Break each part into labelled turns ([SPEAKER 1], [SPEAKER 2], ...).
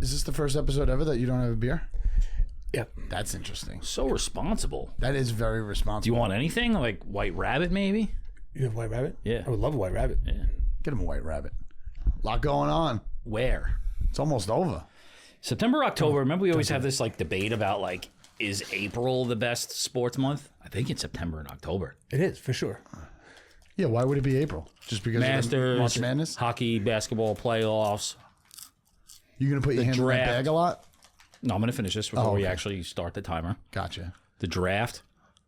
[SPEAKER 1] Is this the first episode ever that you don't have a beer?
[SPEAKER 2] Yep.
[SPEAKER 1] That's interesting.
[SPEAKER 3] So responsible.
[SPEAKER 1] That is very responsible.
[SPEAKER 3] Do you want anything? Like White Rabbit, maybe?
[SPEAKER 2] You have White Rabbit?
[SPEAKER 3] Yeah.
[SPEAKER 2] I would love a White Rabbit.
[SPEAKER 3] Yeah.
[SPEAKER 1] Get him a White Rabbit. A lot going on.
[SPEAKER 3] Where?
[SPEAKER 1] It's almost over.
[SPEAKER 3] September, October. Remember we always have this like debate about like, is April the best sports month? I think it's September and October.
[SPEAKER 2] It is, for sure.
[SPEAKER 1] Yeah, why would it be April? Just because of the
[SPEAKER 3] Masters,
[SPEAKER 1] March Madness?
[SPEAKER 3] hockey, basketball, playoffs.
[SPEAKER 1] You going to put your hand in that
[SPEAKER 3] draft.
[SPEAKER 1] bag a lot?
[SPEAKER 3] No, I'm going to finish this before we
[SPEAKER 1] okay.
[SPEAKER 3] actually start the timer.
[SPEAKER 1] Gotcha.
[SPEAKER 3] The draft,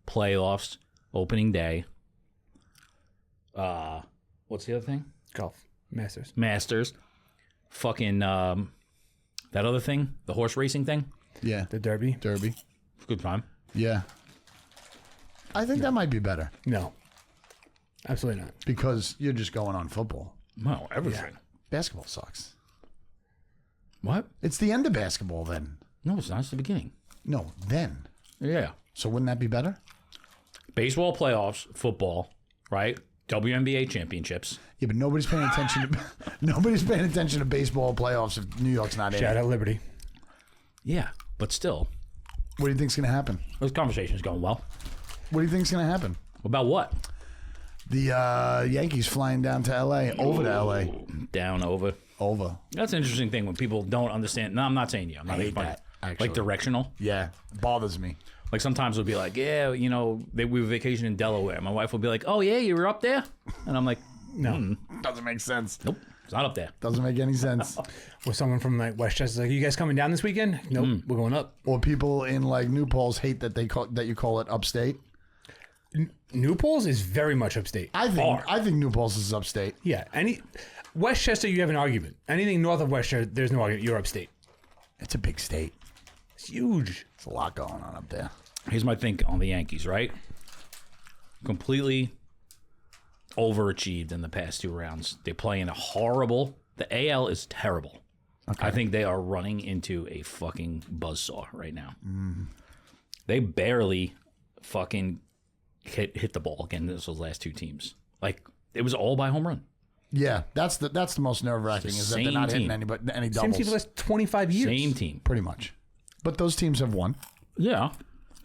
[SPEAKER 3] playoffs, opening day. What's the other thing?
[SPEAKER 2] Golf. Masters.
[SPEAKER 3] Masters. Fucking, that other thing? The horse racing thing?
[SPEAKER 1] Yeah.
[SPEAKER 2] The Derby.
[SPEAKER 1] Derby.
[SPEAKER 3] Good time.
[SPEAKER 1] Yeah. I think that might be better
[SPEAKER 2] No. Absolutely not.
[SPEAKER 1] because you're just going on football.
[SPEAKER 3] No, everything.
[SPEAKER 1] Basketball sucks.
[SPEAKER 3] What?
[SPEAKER 1] It's the end of basketball then.
[SPEAKER 3] No, it's not. It's the beginning.
[SPEAKER 1] No, then.
[SPEAKER 3] Yeah.
[SPEAKER 1] So wouldn't that be better?
[SPEAKER 3] Baseball playoffs, football, right? WNBA championships.
[SPEAKER 1] Yeah, but nobody's paying attention to nobody's paying attention to baseball playoffs if New York's not in.
[SPEAKER 2] Shout
[SPEAKER 1] it.
[SPEAKER 2] out Liberty.
[SPEAKER 3] Yeah, but still,
[SPEAKER 1] What do you think's going to happen?
[SPEAKER 3] this conversation's going well.
[SPEAKER 1] What do you think's going to happen?
[SPEAKER 3] About what?
[SPEAKER 1] The Yankees flying down to L.A. over to L.A.
[SPEAKER 3] Down, over.
[SPEAKER 1] Over.
[SPEAKER 3] That's an interesting thing when people don't understand. No, I'm not saying you. I'm not
[SPEAKER 1] hate
[SPEAKER 3] making fun.
[SPEAKER 1] that, actually.
[SPEAKER 3] Like directional.
[SPEAKER 1] Yeah, bothers me.
[SPEAKER 3] Like sometimes we'll be like, yeah, you know, we were vacation in Delaware. My wife will be like, oh yeah, you were up there? And I'm like,
[SPEAKER 2] No.
[SPEAKER 1] Doesn't make sense.
[SPEAKER 3] nope, it's not up there.
[SPEAKER 1] Doesn't make any sense.
[SPEAKER 2] Or someone from like Westchester like, you guys coming down this weekend? Nope. We're going up.
[SPEAKER 1] Or people in like New Paltz hate that that you call it upstate.
[SPEAKER 2] New Paltz is very much upstate.
[SPEAKER 1] I think New Paltz is upstate.
[SPEAKER 2] Yeah. Westchester, you have an argument. Anything north of Westchester, there's no argument. You're upstate.
[SPEAKER 1] It's a big state.
[SPEAKER 2] It's huge.
[SPEAKER 1] There's a lot going on up there.
[SPEAKER 3] Here's my think on the Yankees, right? Completely overachieved in the past two rounds. They play in a horrible. The AL is terrible. Okay. I think they are running into a fucking buzzsaw right now. They barely fucking hit the ball against those last two teams. Like it was all by home run.
[SPEAKER 1] Yeah, that's the most nerve wracking is that they're not hitting any doubles.
[SPEAKER 2] Same team for the last 25 years.
[SPEAKER 3] Same team.
[SPEAKER 1] Pretty much. But those teams have won.
[SPEAKER 3] Yeah.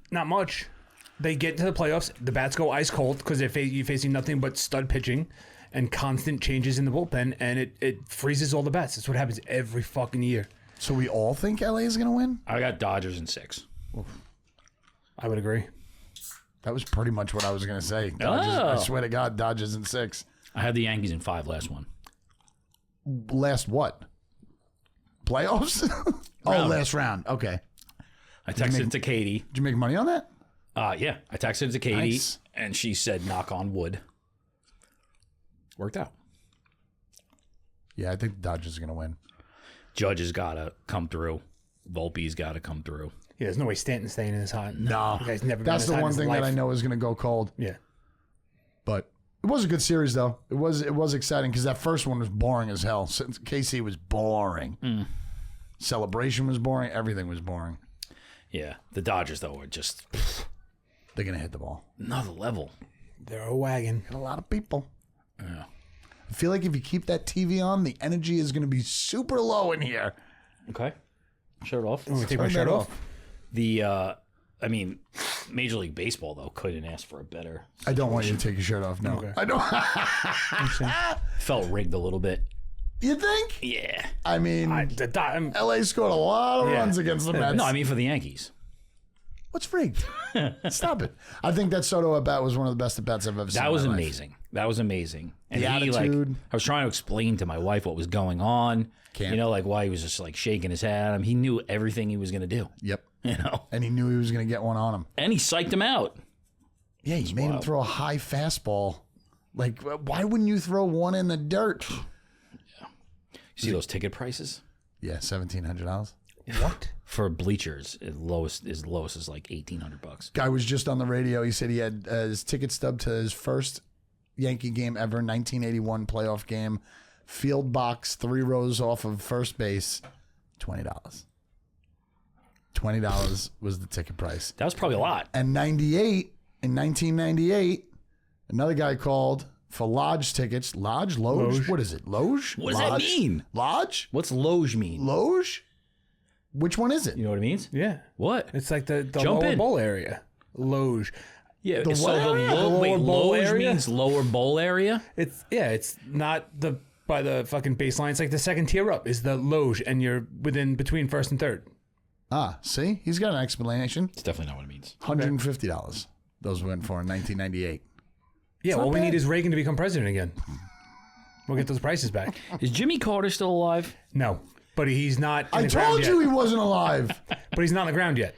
[SPEAKER 2] Not much. They get to the playoffs. The bats go ice cold because you're facing nothing but stud pitching and constant changes in the bullpen, and it freezes all the bats. That's what happens every fucking year.
[SPEAKER 1] So we all think LA is going to win?
[SPEAKER 3] I got Dodgers in 6.
[SPEAKER 2] I would agree.
[SPEAKER 1] That was pretty much what I was going to say. Dodgers, I
[SPEAKER 3] Oh.
[SPEAKER 1] swear to God, Dodgers in 6.
[SPEAKER 3] I had the Yankees in 5 last one.
[SPEAKER 1] Last what? Playoffs? Last round. Okay.
[SPEAKER 3] I texted to Katie.
[SPEAKER 1] Did you make money on that?
[SPEAKER 3] Yeah, I texted to Katie,
[SPEAKER 1] Nice.
[SPEAKER 3] and she said, knock on wood. Worked out.
[SPEAKER 1] Yeah, I think the Dodgers are going to win.
[SPEAKER 3] Judge has got to come through. Volpe's got to come through.
[SPEAKER 2] Yeah, there's no way Stanton's staying in this hot.
[SPEAKER 1] No.
[SPEAKER 2] The guy's never been
[SPEAKER 1] That's
[SPEAKER 2] this
[SPEAKER 1] the
[SPEAKER 2] hot in
[SPEAKER 1] one
[SPEAKER 2] his
[SPEAKER 1] thing
[SPEAKER 2] life.
[SPEAKER 1] that I know is going to go cold.
[SPEAKER 2] Yeah.
[SPEAKER 1] But it was a good series, though. It was exciting because that first one was boring as hell. KC was boring. Celebration was boring. Everything was boring.
[SPEAKER 3] Yeah, the Dodgers, though, are just
[SPEAKER 1] They're going to hit the ball.
[SPEAKER 3] another level.
[SPEAKER 2] They're a wagon.
[SPEAKER 1] A lot of people.
[SPEAKER 3] Yeah.
[SPEAKER 1] I feel like if you keep that TV on, the energy is going to be super low in here.
[SPEAKER 3] Okay. Shirt off.
[SPEAKER 2] I'm going to take my
[SPEAKER 1] Turn
[SPEAKER 2] shirt
[SPEAKER 1] that
[SPEAKER 2] off.
[SPEAKER 3] I mean, Major League Baseball, though, couldn't ask for a better.
[SPEAKER 1] I don't want you to take your shirt off. No.
[SPEAKER 2] Okay.
[SPEAKER 1] I don't.
[SPEAKER 3] Felt rigged a little bit.
[SPEAKER 1] You think?
[SPEAKER 3] Yeah.
[SPEAKER 1] I mean,
[SPEAKER 2] I'm
[SPEAKER 1] LA scored a lot of
[SPEAKER 2] Yeah.
[SPEAKER 1] runs against the Mets.
[SPEAKER 3] No, I mean for the Yankees.
[SPEAKER 1] What's rigged? Stop it. I think that Soto at bat was one of the best at bats I've ever seen.
[SPEAKER 3] That
[SPEAKER 1] in
[SPEAKER 3] was
[SPEAKER 1] my life.
[SPEAKER 3] amazing. That was amazing. And
[SPEAKER 1] The
[SPEAKER 3] he,
[SPEAKER 1] attitude.
[SPEAKER 3] I was trying to explain to my wife what was going on.
[SPEAKER 1] Can't.
[SPEAKER 3] You know, like why he was just like shaking his head. I mean, he knew everything he was going to do.
[SPEAKER 1] Yep.
[SPEAKER 3] You know,
[SPEAKER 1] And he knew he was going to get one on him.
[SPEAKER 3] and he psyched him out.
[SPEAKER 1] Yeah, he made him
[SPEAKER 3] wild.
[SPEAKER 1] throw a high fastball. Like, why wouldn't you throw one in the dirt?
[SPEAKER 3] You see those ticket prices
[SPEAKER 1] Yeah, $1,700.
[SPEAKER 2] what?
[SPEAKER 3] for bleachers? As lowest is like $1,800.
[SPEAKER 1] Guy was just on the radio. He said he had his ticket stub to his first Yankee game ever, 1981 playoff game. Field box, 3 rows off of first base, $20. $20 was the ticket price.
[SPEAKER 3] That was probably a lot.
[SPEAKER 1] And in 1998, another guy called for lodge tickets. Lodge? Loge?
[SPEAKER 2] Loge.
[SPEAKER 1] What is it? Loge?
[SPEAKER 3] What does that
[SPEAKER 1] Lodge?
[SPEAKER 3] mean?
[SPEAKER 1] Lodge?
[SPEAKER 3] What's loge mean?
[SPEAKER 1] Loge? Which one is it?
[SPEAKER 3] You know what it means?
[SPEAKER 2] Yeah.
[SPEAKER 3] What?
[SPEAKER 2] It's like the
[SPEAKER 3] Jump
[SPEAKER 2] lower
[SPEAKER 3] in.
[SPEAKER 2] bowl area. Loge.
[SPEAKER 3] Yeah.
[SPEAKER 1] The
[SPEAKER 3] so
[SPEAKER 1] what
[SPEAKER 3] the
[SPEAKER 1] area?
[SPEAKER 2] Lower bowl
[SPEAKER 3] Loge
[SPEAKER 2] area?
[SPEAKER 3] means lower bowl area.
[SPEAKER 2] It's not by the fucking baseline. It's like the second tier up is the loge, and you're between first and third.
[SPEAKER 1] Ah, see? He's got an explanation.
[SPEAKER 3] It's definitely not what it means.
[SPEAKER 1] $150. Those went for in 1998.
[SPEAKER 2] Yeah,
[SPEAKER 1] not
[SPEAKER 2] all we
[SPEAKER 1] bad.
[SPEAKER 2] need is Reagan to become president again. We'll get those prices back.
[SPEAKER 3] Is Jimmy Carter still alive?
[SPEAKER 2] No, but he's not in
[SPEAKER 1] I
[SPEAKER 2] the ground
[SPEAKER 1] told you
[SPEAKER 2] yet.
[SPEAKER 1] he wasn't alive.
[SPEAKER 2] But he's not in the ground yet.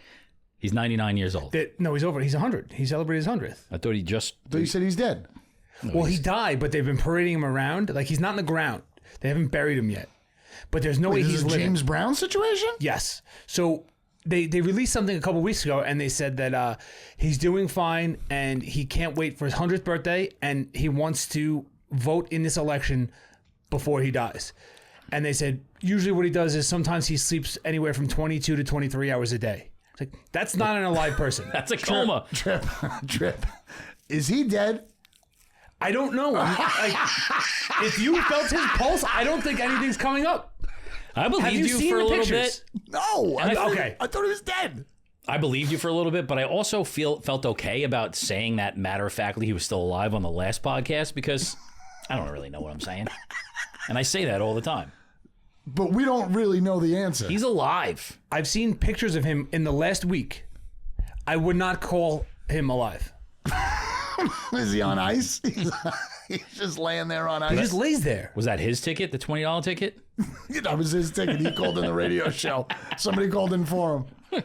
[SPEAKER 3] He's 99 years old.
[SPEAKER 2] No, he's over. He's 100. He celebrated his 100th.
[SPEAKER 3] I thought he just.
[SPEAKER 1] So you said he's dead.
[SPEAKER 2] Well, he died, but they've been parading him around. Like, he's not in the ground. They haven't buried him yet. But there's no way
[SPEAKER 1] Is
[SPEAKER 2] he's
[SPEAKER 1] this a
[SPEAKER 2] living.
[SPEAKER 1] James Brown situation?
[SPEAKER 2] Yes. So they released something a couple weeks ago, and they said that he's doing fine, and he can't wait for his 100th birthday, and he wants to vote in this election before he dies. And they said usually what he does is sometimes he sleeps anywhere from 22 to 23 hours a day. It's like, that's not an alive person.
[SPEAKER 3] That's a coma.
[SPEAKER 1] Trip. Is he dead?
[SPEAKER 2] I don't know. If you felt his pulse, I don't think anything's coming up.
[SPEAKER 3] I
[SPEAKER 2] Have
[SPEAKER 3] believed
[SPEAKER 2] you
[SPEAKER 3] you
[SPEAKER 2] seen
[SPEAKER 3] for
[SPEAKER 2] the
[SPEAKER 3] a little
[SPEAKER 2] pictures?
[SPEAKER 3] bit.
[SPEAKER 1] No. I
[SPEAKER 2] Okay.
[SPEAKER 1] thought he was dead.
[SPEAKER 3] I believed you for a little bit, but I also felt okay about saying that matter of factly he was still alive on the last podcast because I don't really know what I'm saying. And I say that all the time.
[SPEAKER 1] But we don't really know the answer.
[SPEAKER 3] He's alive.
[SPEAKER 2] I've seen pictures of him in the last week. I would not call him alive.
[SPEAKER 1] Is he on ice? He's just laying there on ice.
[SPEAKER 2] He just lays there.
[SPEAKER 3] Was that his ticket, the $20 ticket?
[SPEAKER 1] That was his ticket. He called in the radio show. Somebody called in for him.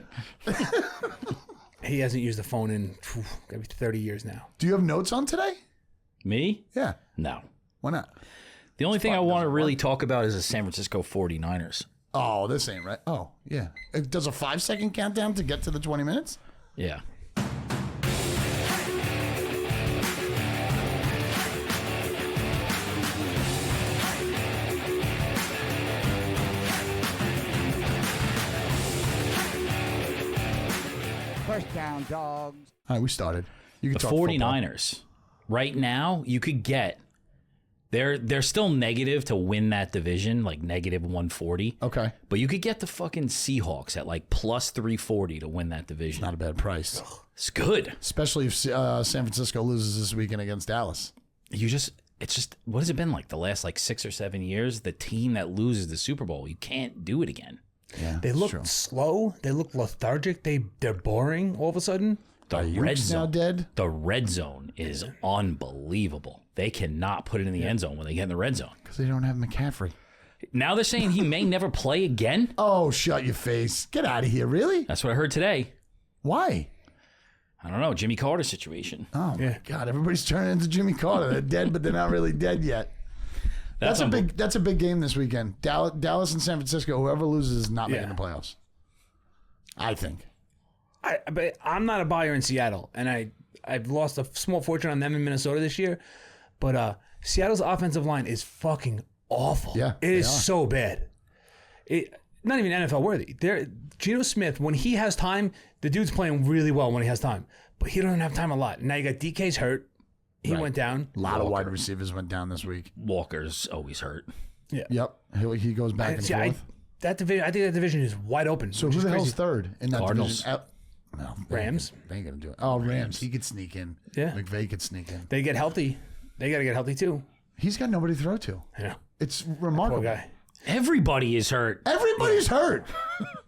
[SPEAKER 2] He hasn't used the phone in maybe 30 years now.
[SPEAKER 1] Do you have notes on today?
[SPEAKER 3] Me?
[SPEAKER 1] Yeah.
[SPEAKER 3] No.
[SPEAKER 1] Why not?
[SPEAKER 3] The only thing I
[SPEAKER 1] fun,
[SPEAKER 3] want to
[SPEAKER 1] doesn't
[SPEAKER 3] really talk about is the San Francisco 49ers.
[SPEAKER 1] Oh, this ain't right. Oh, yeah. It does a 5-second countdown to get to the 20 minutes?
[SPEAKER 3] Yeah.
[SPEAKER 4] First down, Dogs.
[SPEAKER 1] All right, we started. You can
[SPEAKER 3] The
[SPEAKER 1] talk football.
[SPEAKER 3] 49ers. Right now, you could get... They're still negative to win that division, like negative 140.
[SPEAKER 1] Okay.
[SPEAKER 3] But you could get the fucking Seahawks at like plus 340 to win that division.
[SPEAKER 1] Not a bad price.
[SPEAKER 3] It's good.
[SPEAKER 1] Especially if San Francisco loses this weekend against Dallas.
[SPEAKER 3] It's just, what has it been like the last like 6 or 7 years? The team that loses the Super Bowl, you can't do it again.
[SPEAKER 1] Yeah,
[SPEAKER 2] They look slow. They look lethargic. They're boring all of a sudden.
[SPEAKER 3] The
[SPEAKER 1] Ayuk's
[SPEAKER 3] red
[SPEAKER 1] now
[SPEAKER 3] zone.
[SPEAKER 1] dead?
[SPEAKER 3] The red zone is unbelievable. They cannot put it in the end zone when they get in the red zone.
[SPEAKER 1] Because they don't have McCaffrey.
[SPEAKER 3] Now they're saying he may never play again.
[SPEAKER 1] Oh, shut your face. Get out of here. Really?
[SPEAKER 3] That's what I heard today.
[SPEAKER 1] Why?
[SPEAKER 3] I don't know. Jimmy Carter situation.
[SPEAKER 1] Oh, my God. Everybody's turning into Jimmy Carter. They're dead, but they're not really dead yet. That's a big game this weekend. Dallas and San Francisco. Whoever loses is not making the playoffs. I think.
[SPEAKER 2] But I'm not a buyer in Seattle, and I've lost a small fortune on them in Minnesota this year. But Seattle's offensive line is fucking awful.
[SPEAKER 1] Yeah,
[SPEAKER 2] it is so bad. Not even NFL worthy. Geno Smith, when he has time, the dude's playing really well when he has time. But he doesn't have time a lot. Now you got DK's hurt. He went down.
[SPEAKER 1] A lot of wide receivers went down this week.
[SPEAKER 3] Walker's always hurt.
[SPEAKER 1] Yep. He goes back and forth.
[SPEAKER 2] I think that division is wide open.
[SPEAKER 1] So who the hell's third in that
[SPEAKER 3] Cardinals.
[SPEAKER 1] division? No,
[SPEAKER 2] Rams.
[SPEAKER 1] They ain't gonna do it. Oh, Rams. He could sneak in.
[SPEAKER 2] Yeah.
[SPEAKER 1] McVay could sneak in.
[SPEAKER 2] They get healthy. They got to get healthy too.
[SPEAKER 1] He's got nobody to throw to.
[SPEAKER 2] I know.
[SPEAKER 1] It's
[SPEAKER 2] Poor
[SPEAKER 1] remarkable.
[SPEAKER 2] guy.
[SPEAKER 3] Everybody is hurt.
[SPEAKER 1] Everybody's hurt.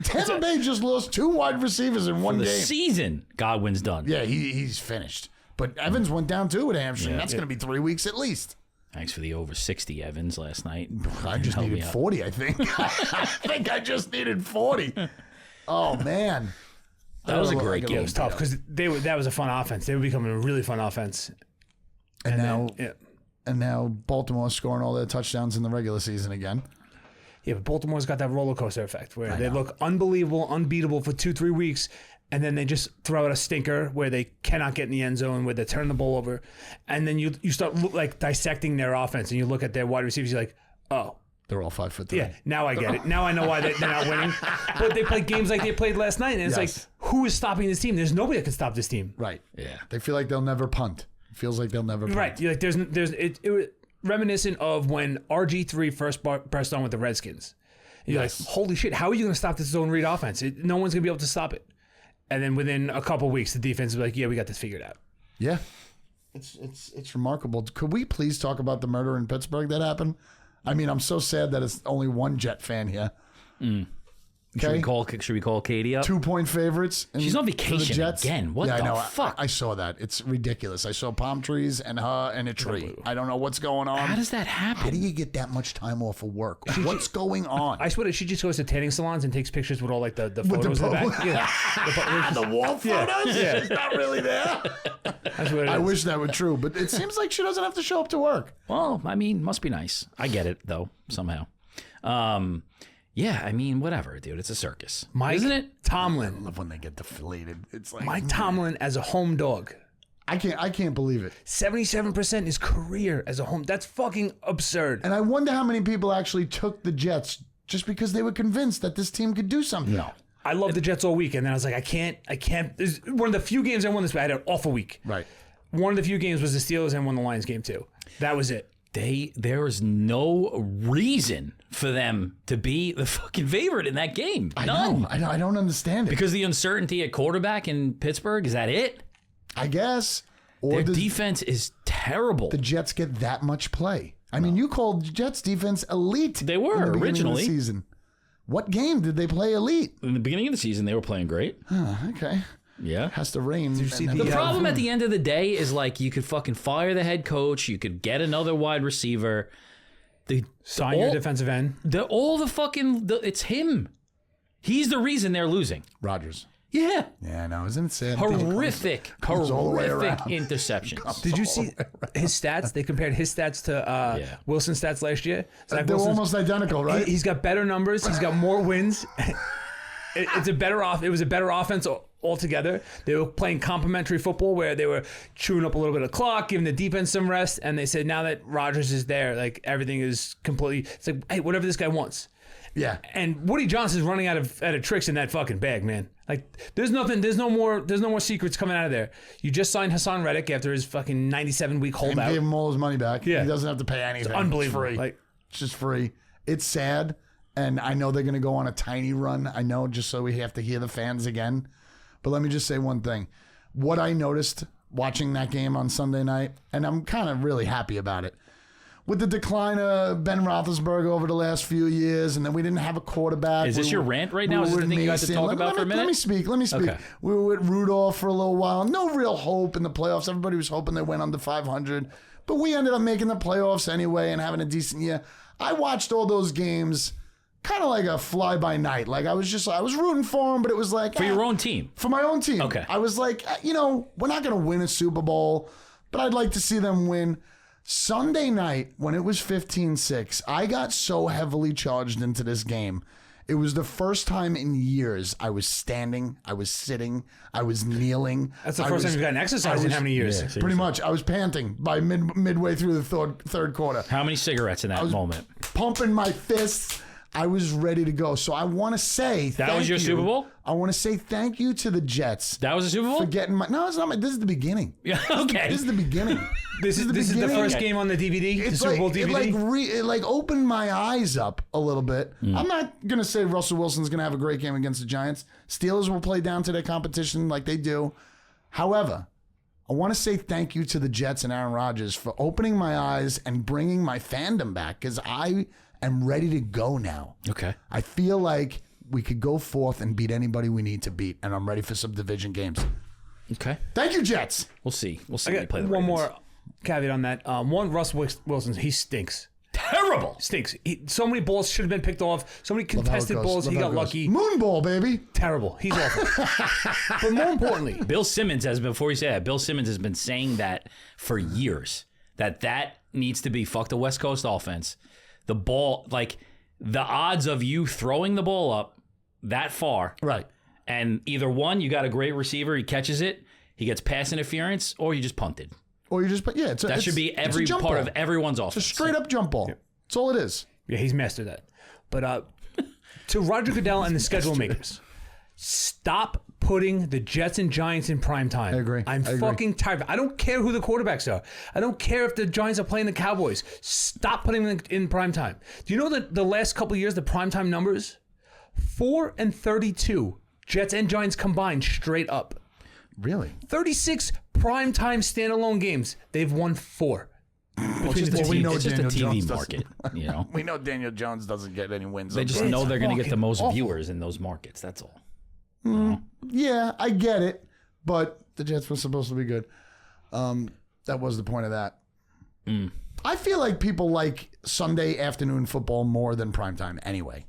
[SPEAKER 1] Tampa Bay just lost 2 wide receivers in one
[SPEAKER 3] The
[SPEAKER 1] game.
[SPEAKER 3] season, Godwin's done.
[SPEAKER 1] Yeah, he's finished. But Evans went down too with a hamstring. That's going to be 3 weeks at least.
[SPEAKER 3] Thanks for the over 60 Evans last night.
[SPEAKER 1] I just
[SPEAKER 3] Help me
[SPEAKER 1] needed
[SPEAKER 3] out.
[SPEAKER 1] 40, I think. I think I just needed 40. Oh, man.
[SPEAKER 3] That was a great
[SPEAKER 2] It
[SPEAKER 3] game.
[SPEAKER 2] was tough because that was a fun offense. They were becoming a really fun offense.
[SPEAKER 1] And now,
[SPEAKER 2] Yeah.
[SPEAKER 1] and now Baltimore's scoring all their touchdowns in the regular season again.
[SPEAKER 2] Yeah, but Baltimore's got that roller coaster effect where they look unbelievable, unbeatable for 2-3 weeks, and then they just throw out a stinker where they cannot get in the end zone, where they turn the ball over, and then you start dissecting their offense, and you look at their wide receivers, you're like, oh,
[SPEAKER 1] They're all 5'3".
[SPEAKER 2] yeah, now I get it. Now I know why they're not winning. But they play games like they played last night, and it's like, who is stopping this team? There's nobody that can stop this team.
[SPEAKER 1] Right.
[SPEAKER 3] Yeah.
[SPEAKER 1] They feel like they'll never punt. It feels like they'll never punt.
[SPEAKER 2] Right. You're like it was reminiscent of when RG3 first burst on with the Redskins. You're like, holy shit, how are you going to stop this zone read offense? No one's going to be able to stop it. And then within a couple of weeks, the defense will be like, yeah, we got this figured out.
[SPEAKER 1] Yeah. It's remarkable. Could we please talk about the murder in Pittsburgh that happened? I mean, I'm so sad that it's only one Jet fan here. Okay.
[SPEAKER 3] Should we call Katie up?
[SPEAKER 1] 2-point favorites.
[SPEAKER 3] She's on vacation again. What the fuck?
[SPEAKER 1] I saw that. It's ridiculous. I saw palm trees and her and a tree. I don't know what's going on.
[SPEAKER 3] How does that happen?
[SPEAKER 1] How do you get that much time off of work? What's going on?
[SPEAKER 2] I swear that she just goes to tanning salons and takes pictures with all like the photos in the back. Yeah.
[SPEAKER 1] The wall photos?
[SPEAKER 2] Yeah.
[SPEAKER 1] She's not really there.
[SPEAKER 2] That's what it is.
[SPEAKER 1] I wish that were true, but it seems like she doesn't have to show up to work.
[SPEAKER 3] Well, I mean, must be nice. I get it, though, somehow. Yeah, I mean, whatever, dude. It's a circus. Isn't it?
[SPEAKER 2] Tomlin.
[SPEAKER 1] I love when they get deflated. It's like
[SPEAKER 2] Mike Tomlin as a home dog.
[SPEAKER 1] I can't believe it.
[SPEAKER 2] 77% his career as a home. That's fucking absurd.
[SPEAKER 1] And I wonder how many people actually took the Jets just because they were convinced that this team could do something.
[SPEAKER 3] No.
[SPEAKER 2] I love the Jets all week, and then I was like, I can't. This is one of the few games I won this week. I had an awful week.
[SPEAKER 1] Right.
[SPEAKER 2] One of the few games was the Steelers and won the Lions game too. That was it.
[SPEAKER 3] There is no reason for them to be the fucking favorite in that game. None.
[SPEAKER 1] I don't understand it.
[SPEAKER 3] Because the uncertainty at quarterback in Pittsburgh, is that it?
[SPEAKER 1] I guess. Or
[SPEAKER 3] Their defense is terrible.
[SPEAKER 1] The Jets get that much play. I mean, you called Jets defense elite.
[SPEAKER 3] They were
[SPEAKER 1] in the
[SPEAKER 3] originally.
[SPEAKER 1] of the season. What game did they play elite?
[SPEAKER 3] In the beginning of the season, they were playing great.
[SPEAKER 1] Okay.
[SPEAKER 3] Yeah.
[SPEAKER 1] Has to rain.
[SPEAKER 2] Did you see
[SPEAKER 3] The problem at the end of the day is like you could fucking fire the head coach. You could get another wide receiver.
[SPEAKER 2] Sign your defensive end.
[SPEAKER 3] It's him. He's the reason they're losing.
[SPEAKER 1] Rodgers.
[SPEAKER 3] Yeah.
[SPEAKER 1] Yeah, I know. Isn't it sad?
[SPEAKER 3] Horrific
[SPEAKER 1] all the way around.
[SPEAKER 3] interceptions.
[SPEAKER 2] Did you see his stats? They compared his stats to Wilson's stats last year.
[SPEAKER 1] They were almost identical, right?
[SPEAKER 2] He's got better numbers. He's got more wins. It was a better offense altogether. They were playing complementary football where they were chewing up a little bit of clock, giving the defense some rest, and they said now that Rodgers is there, like everything is completely. It's like, hey, whatever this guy wants.
[SPEAKER 1] Yeah.
[SPEAKER 2] And Woody Johnson's running out of tricks in that fucking bag, man. Like there's no more secrets coming out of there. You just signed Hassan Reddick after his fucking 97-week holdout.
[SPEAKER 1] And gave him all his money back.
[SPEAKER 2] Yeah.
[SPEAKER 1] He doesn't have to pay anything.
[SPEAKER 2] It's unbelievable.
[SPEAKER 1] It's free.
[SPEAKER 2] Like,
[SPEAKER 1] it's just free. It's sad. And I know they're going to go on a tiny run. I know, just so we have to hear the fans again. But let me just say one thing. What I noticed watching that game on Sunday night, and I'm kind of really happy about it, with the decline of Ben Roethlisberger over the last few years, and then we didn't have a quarterback.
[SPEAKER 3] Is this your rant right now? Is this the thing you have to talk about for a minute?
[SPEAKER 1] Let me speak.
[SPEAKER 3] Okay.
[SPEAKER 1] We were with Rudolph for a little while. No real hope in the playoffs. Everybody was hoping they went under 500. But we ended up making the playoffs anyway and having a decent year. I watched all those games kind of like a fly by night. Like I was rooting for them, but it was like
[SPEAKER 3] For your own team.
[SPEAKER 1] For my own team.
[SPEAKER 3] Okay.
[SPEAKER 1] I was like, we're not going to win a Super Bowl, but I'd like to see them win. Sunday night, when it was 15-6, I got so heavily charged into this game. It was the first time in years I was standing, I was sitting, I was kneeling.
[SPEAKER 2] that's the first time you've gotten exercise in how many years?
[SPEAKER 3] Yeah,
[SPEAKER 1] Pretty much. I was panting by midway through the third quarter.
[SPEAKER 3] How many cigarettes in that moment?
[SPEAKER 1] Pumping my fists. I was ready to go. So I want to say
[SPEAKER 3] That was your Super Bowl?
[SPEAKER 1] I want to say thank you to the Jets.
[SPEAKER 3] That was a Super Bowl?
[SPEAKER 1] For getting no, it's not. This is the beginning.
[SPEAKER 3] Yeah, okay.
[SPEAKER 1] This is the beginning.
[SPEAKER 2] This is the first game on the DVD, the Super Bowl DVD.
[SPEAKER 1] It opened my eyes up a little bit. I'm not gonna say Russell Wilson's gonna have a great game against the Giants. Steelers will play down to their competition like they do. However, I want to say thank you to the Jets and Aaron Rodgers for opening my eyes and bringing my fandom back, because I am ready to go now.
[SPEAKER 3] Okay.
[SPEAKER 1] I feel like we could go forth and beat anybody we need to beat, and I'm ready for some division games.
[SPEAKER 3] Okay.
[SPEAKER 1] Thank you, Jets.
[SPEAKER 3] We'll see. We'll see
[SPEAKER 2] I
[SPEAKER 3] when you
[SPEAKER 2] got
[SPEAKER 3] play the
[SPEAKER 2] one
[SPEAKER 3] Ravens.
[SPEAKER 2] more caveat on that. Russ Wilson, he stinks.
[SPEAKER 3] Terrible.
[SPEAKER 2] Stinks. So many balls should have been picked off. So many contested balls. He got lucky.
[SPEAKER 1] Moon ball, baby.
[SPEAKER 2] Terrible. He's awful. But more importantly,
[SPEAKER 3] Bill Simmons has been saying that for years. That needs to be fuck the West Coast offense. The ball, like the odds of you throwing the ball up that far,
[SPEAKER 1] Right.
[SPEAKER 3] and either one, you got a great receiver, he catches it, he gets pass interference, or you just punted.
[SPEAKER 1] Or you just,
[SPEAKER 3] That should be every part of everyone's offense.
[SPEAKER 1] It's a straight up jump ball. That's all it is.
[SPEAKER 2] yeah, he's mastered that. But to Roger Goodell and the schedule makers, stop putting the Jets and Giants in prime time.
[SPEAKER 1] I agree.
[SPEAKER 2] I'm fucking tired. I don't care who the quarterbacks are. I don't care if the Giants are playing the Cowboys. Stop putting them in prime time. Do you know that the last couple of years, the prime time numbers? 4-32. Jets and Giants combined straight up.
[SPEAKER 1] Really?
[SPEAKER 2] 36 prime time standalone games. They've won 4.
[SPEAKER 3] It's just a TV market, you know.
[SPEAKER 1] We know Daniel Jones doesn't get any wins.
[SPEAKER 3] They just know they're going to get the most viewers in those markets. That's all.
[SPEAKER 1] Yeah, I get it, but the Jets were supposed to be good. That was the point of that. I feel like people like Sunday afternoon football more than primetime anyway.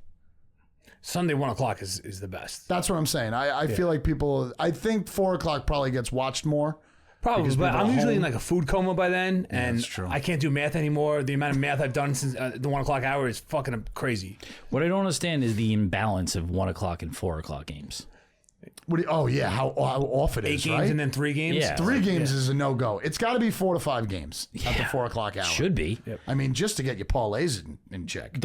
[SPEAKER 2] Sunday 1 o'clock is the best.
[SPEAKER 1] That's what I'm saying. I feel like people. I think 4 o'clock probably gets watched more.
[SPEAKER 2] Probably, but I'm usually in like a food coma by then, and
[SPEAKER 1] that's true.
[SPEAKER 2] I can't do math anymore. The amount of math I've done since the 1 o'clock hour is fucking crazy.
[SPEAKER 3] What I don't understand is the imbalance of 1 o'clock and 4 o'clock games.
[SPEAKER 1] How off it
[SPEAKER 2] 8
[SPEAKER 1] is,
[SPEAKER 2] games
[SPEAKER 1] right?
[SPEAKER 2] and then 3 games?
[SPEAKER 3] Yeah.
[SPEAKER 1] 3 games is a no-go. It's got to be 4 to 5 games at the 4 o'clock hour.
[SPEAKER 3] Should be.
[SPEAKER 2] Yep.
[SPEAKER 1] I mean, just to get your parlays in check.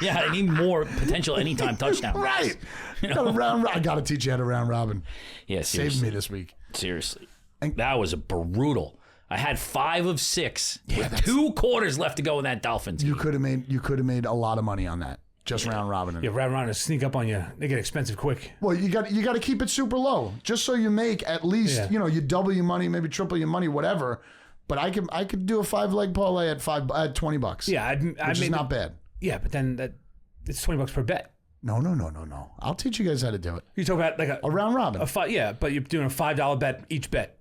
[SPEAKER 3] Yeah, I need more potential anytime touchdown.
[SPEAKER 1] Right. I got to teach you how to round robin.
[SPEAKER 3] Yeah,
[SPEAKER 1] Saved
[SPEAKER 3] seriously.
[SPEAKER 1] me this week.
[SPEAKER 3] Seriously. That was a brutal. I had 5 of 6 with 2 quarters left to go in that Dolphins game.
[SPEAKER 1] You could have made a lot of money on that. Just round robin.
[SPEAKER 2] Yeah, round robin sneak up on you. They get expensive quick.
[SPEAKER 1] Well, you got to keep it super low, just so you make at least you double your money, maybe triple your money, whatever. But I could do a 5-leg parlay at $20.
[SPEAKER 2] Yeah,
[SPEAKER 1] which is not bad.
[SPEAKER 2] Yeah, but then it's $20 per bet.
[SPEAKER 1] No. I'll teach you guys how to do it.
[SPEAKER 2] You talk about like
[SPEAKER 1] A round robin.
[SPEAKER 2] but you're doing a $5 bet each bet.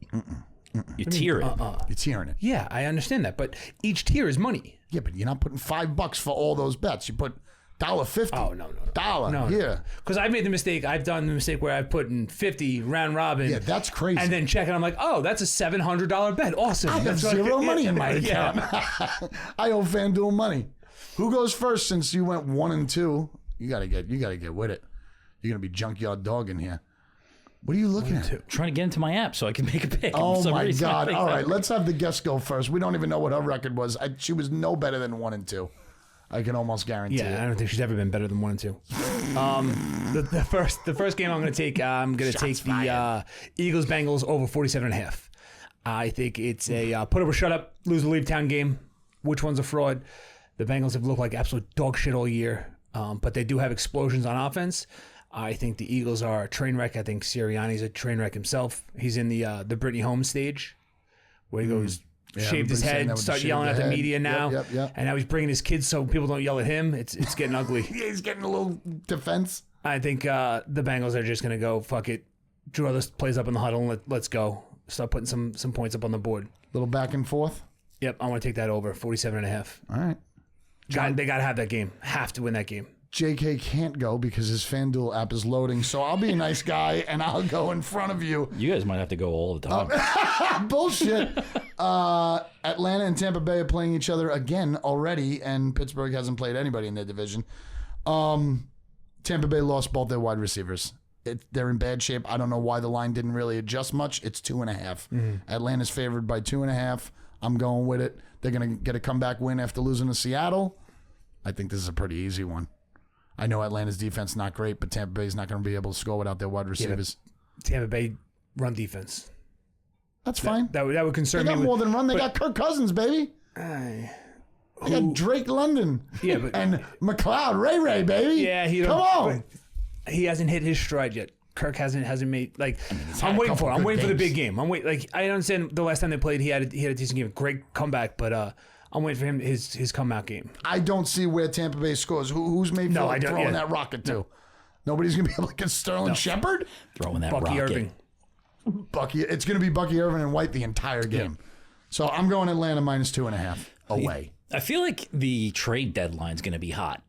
[SPEAKER 3] You tier it.
[SPEAKER 1] You're tiering it.
[SPEAKER 2] Yeah, I understand that, but each tier is money.
[SPEAKER 1] Yeah, but you're not putting $5 for all those bets. You put $1.50.
[SPEAKER 2] Oh no.
[SPEAKER 1] $1. Yeah.
[SPEAKER 2] Because I've made the mistake. I've done the mistake where I've put in 50 round robin.
[SPEAKER 1] Yeah, that's crazy.
[SPEAKER 2] And then check it. I'm like, oh, that's a $700 bet. Awesome.
[SPEAKER 1] I have
[SPEAKER 2] That's
[SPEAKER 1] zero
[SPEAKER 2] like,
[SPEAKER 1] money in my
[SPEAKER 2] yeah.
[SPEAKER 1] account. I owe FanDuel money. Who goes first since you went 1 and 2? You gotta get with it. You're gonna be junkyard dog in here. What are you looking at?
[SPEAKER 3] Trying to get into my app so I can make a pick.
[SPEAKER 1] Oh my God! All right, let's have the guest go first. We don't even know what her record was. She was no better than 1 and 2. I can almost guarantee it.
[SPEAKER 2] Yeah, I don't think she's ever been better than 1 and 2. The first game I'm going to take, the Eagles Bengals over 47.5. I think it's a put up or shut up, lose or leave town game. Which one's a fraud? The Bengals have looked like absolute dog shit all year, but they do have explosions on offense. I think the Eagles are a train wreck. I think Sirianni's a train wreck himself. He's in the Brittany Holmes stage where he goes. Shaved his head, start yelling at the media now,
[SPEAKER 1] Yep.
[SPEAKER 2] and now he's bringing his kids so people don't yell at him. It's getting ugly.
[SPEAKER 1] Yeah, he's getting a little defense.
[SPEAKER 2] I think the Bengals are just gonna go fuck it, draw this plays up in the huddle, and let's go. Start putting some points up on the board.
[SPEAKER 1] Little back and forth.
[SPEAKER 2] Yep, I want to take that over 47.5.
[SPEAKER 1] All right.
[SPEAKER 2] They gotta have that game. Have to win that game.
[SPEAKER 1] JK can't go because his FanDuel app is loading, so I'll be a nice guy and I'll go in front of you.
[SPEAKER 3] You guys might have to go all the time.
[SPEAKER 1] Bullshit. Atlanta and Tampa Bay are playing each other again already, and Pittsburgh hasn't played anybody in their division. Tampa Bay lost both their wide receivers. They're in bad shape. I don't know why the line didn't really adjust much. It's 2.5. Atlanta's favored by 2.5. I'm going with it. They're going to get a comeback win after losing to Seattle. I think this is a pretty easy one. I know Atlanta's defense not great, but Tampa Bay's not going to be able to score without their wide receivers.
[SPEAKER 2] Tampa Bay run defense.
[SPEAKER 1] That's fine.
[SPEAKER 2] That would concern
[SPEAKER 1] They
[SPEAKER 2] me.
[SPEAKER 1] got more than run. They got Kirk Cousins, baby. They got Drake London.
[SPEAKER 2] Yeah, but
[SPEAKER 1] and McLeod, Ray, baby.
[SPEAKER 2] Yeah,
[SPEAKER 1] come on.
[SPEAKER 2] He hasn't hit his stride yet. Kirk hasn't made like. I'm waiting for it. I'm waiting for the big game. I understand the last time they played, he had a decent game, great comeback, but I'm waiting for him his comeback game.
[SPEAKER 1] I don't see where Tampa Bay scores. Who's made for throwing that rocket to? Nobody's gonna be able to get Sterling Shepard
[SPEAKER 3] Throwing that
[SPEAKER 2] Bucky
[SPEAKER 3] rocket.
[SPEAKER 2] Irving.
[SPEAKER 1] It's gonna be Bucky Irving and White the entire game. So I'm going Atlanta -2.5 away.
[SPEAKER 3] I feel like the trade deadline's going to be hot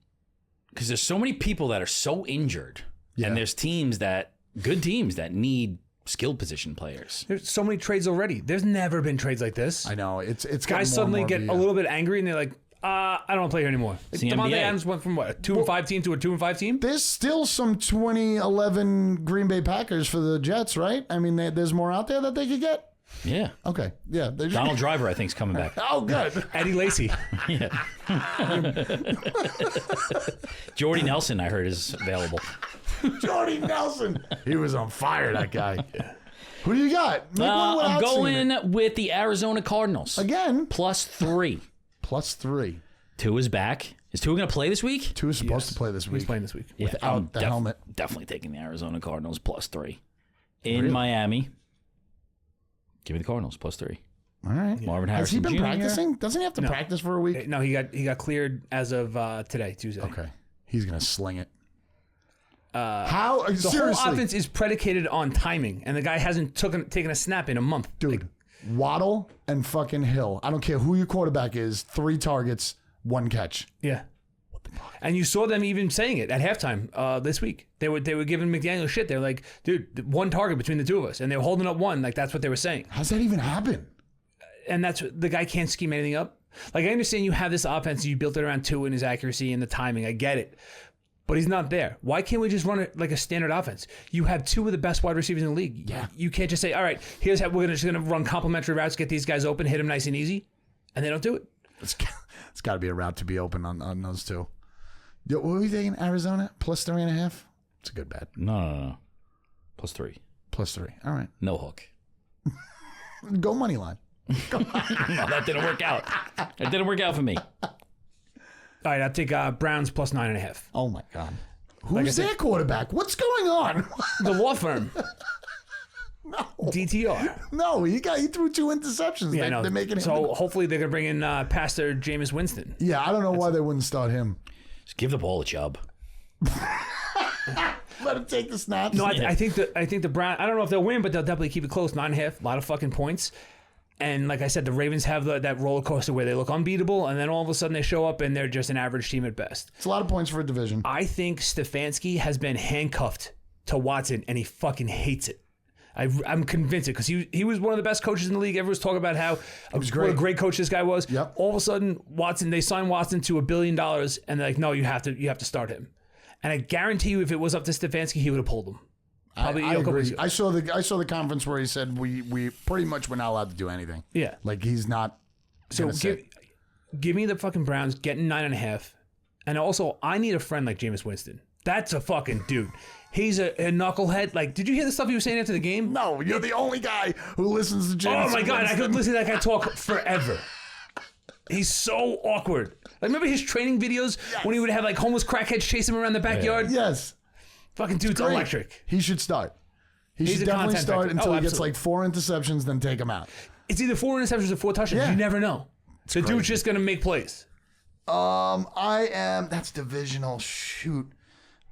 [SPEAKER 3] because there's so many people that are so injured, and there's good teams that need skilled position players.
[SPEAKER 2] There's so many trades already. There's never been trades like this.
[SPEAKER 1] I know it's
[SPEAKER 2] guys suddenly get a little bit angry and they're like, I don't want to play here anymore. Devontae Adams went from a 2-5 team to a 2-5 team.
[SPEAKER 1] There's still some 2011 Green Bay Packers for the Jets, right? I mean, there's more out there that they could get.
[SPEAKER 3] Yeah.
[SPEAKER 1] Okay. Yeah.
[SPEAKER 3] Donald Driver, I think, is coming back.
[SPEAKER 1] Oh, good.
[SPEAKER 2] Eddie Lacy.
[SPEAKER 3] Yeah. Jordy Nelson, I heard, is available.
[SPEAKER 1] Jordy Nelson. He was on fire, that guy. Who do you got? Make one
[SPEAKER 3] I'm
[SPEAKER 1] without seeing
[SPEAKER 3] going with the Arizona Cardinals.
[SPEAKER 1] Again?
[SPEAKER 3] +3.
[SPEAKER 1] +3.
[SPEAKER 3] Tua is back. Is Tua going to play this week?
[SPEAKER 1] Tua is supposed to play this week.
[SPEAKER 2] He's playing this week.
[SPEAKER 1] Without the helmet.
[SPEAKER 3] Definitely taking the Arizona Cardinals +3. In Miami, give me the Cardinals +3.
[SPEAKER 1] All right.
[SPEAKER 3] Marvin
[SPEAKER 1] Has he
[SPEAKER 3] Harrison
[SPEAKER 1] been
[SPEAKER 3] Jr.
[SPEAKER 1] practicing? Doesn't he have to practice for a week?
[SPEAKER 2] No, he got cleared as of today, Tuesday.
[SPEAKER 1] Okay. He's going to sling it. How?
[SPEAKER 2] The
[SPEAKER 1] Seriously.
[SPEAKER 2] whole offense is predicated on timing, and the guy hasn't taken a snap in a month.
[SPEAKER 1] Dude, Waddle and fucking Hill. I don't care who your quarterback is. 3 targets, 1 catch.
[SPEAKER 2] Yeah. And you saw them even saying it at halftime this week. They were giving McDaniel shit. They're like, dude, 1 target between the two of us. And they were holding up 1. Like, that's what they were saying.
[SPEAKER 1] How's that even happen?
[SPEAKER 2] And that's the guy can't scheme anything up. Like, I understand you have this offense. You built it around Tua and his accuracy and the timing. I get it. But he's not there. Why can't we just run it like a standard offense? You have 2 of the best wide receivers in the league.
[SPEAKER 1] Yeah.
[SPEAKER 2] You can't just say, all right, here's how we're just going to run complimentary routes, get these guys open, hit them nice and easy. And they don't do it.
[SPEAKER 1] It's got to be a route to be open on those 2. Yo, what were we thinking? Arizona? +3.5? It's a good bet.
[SPEAKER 3] No. +3.
[SPEAKER 1] +3. All right.
[SPEAKER 3] No hook.
[SPEAKER 1] Go money line.
[SPEAKER 3] No, that didn't work out. That didn't work out for me.
[SPEAKER 2] All right, I'll take Browns +9.5.
[SPEAKER 1] Oh, my God. Who's their quarterback? What's going on?
[SPEAKER 2] The law firm.
[SPEAKER 1] No.
[SPEAKER 2] DTR.
[SPEAKER 1] No, he threw 2 interceptions.
[SPEAKER 2] Yeah,
[SPEAKER 1] They're making him.
[SPEAKER 2] So hopefully they're going to bring in Pastor Jameis Winston.
[SPEAKER 1] Yeah, I don't know why they wouldn't start him.
[SPEAKER 3] Just give the ball a Chubb.
[SPEAKER 1] Let him take the snaps.
[SPEAKER 2] No, I think the Browns, I don't know if they'll win, but they'll definitely keep it close. 9.5, a lot of fucking points. And like I said, the Ravens have that roller coaster where they look unbeatable, and then all of a sudden they show up and they're just an average team at best.
[SPEAKER 1] It's a lot of points for a division.
[SPEAKER 2] I think Stefanski has been handcuffed to Watson, and he fucking hates it. I'm convinced it because he was one of the best coaches in the league. Everyone's talking about how what a great coach this guy was.
[SPEAKER 1] Yep.
[SPEAKER 2] All of a sudden, they signed Watson to $1 billion, and they're like, no, you have to start him. And I guarantee you, if it was up to Stefanski, he would have pulled him. Probably
[SPEAKER 1] I agree. I saw the conference where he said we pretty much were not allowed to do anything.
[SPEAKER 2] Yeah.
[SPEAKER 1] Like he's not.
[SPEAKER 2] So give me the fucking Browns getting 9.5, and also I need a friend like Jameis Winston. That's a fucking dude. He's a knucklehead. Like, did you hear the stuff he was saying after the game?
[SPEAKER 1] No, you're the only guy who listens to Jameis.
[SPEAKER 2] Oh my God,
[SPEAKER 1] Winston.
[SPEAKER 2] I could listen to that guy talk forever. He's so awkward. Like, remember his training videos when he would have like homeless crackheads chase him around the backyard?
[SPEAKER 1] Yes.
[SPEAKER 2] Fucking dude's
[SPEAKER 1] Great.
[SPEAKER 2] electric.
[SPEAKER 1] He should start. He
[SPEAKER 2] He's
[SPEAKER 1] should
[SPEAKER 2] a
[SPEAKER 1] definitely
[SPEAKER 2] content
[SPEAKER 1] start
[SPEAKER 2] vector.
[SPEAKER 1] until
[SPEAKER 2] Oh,
[SPEAKER 1] he gets
[SPEAKER 2] absolutely.
[SPEAKER 1] like 4 interceptions, then take him out.
[SPEAKER 2] It's either 4 interceptions or 4 touchdowns.
[SPEAKER 1] Yeah.
[SPEAKER 2] You never know. The dude's just gonna make plays.
[SPEAKER 1] That's divisional. Shoot.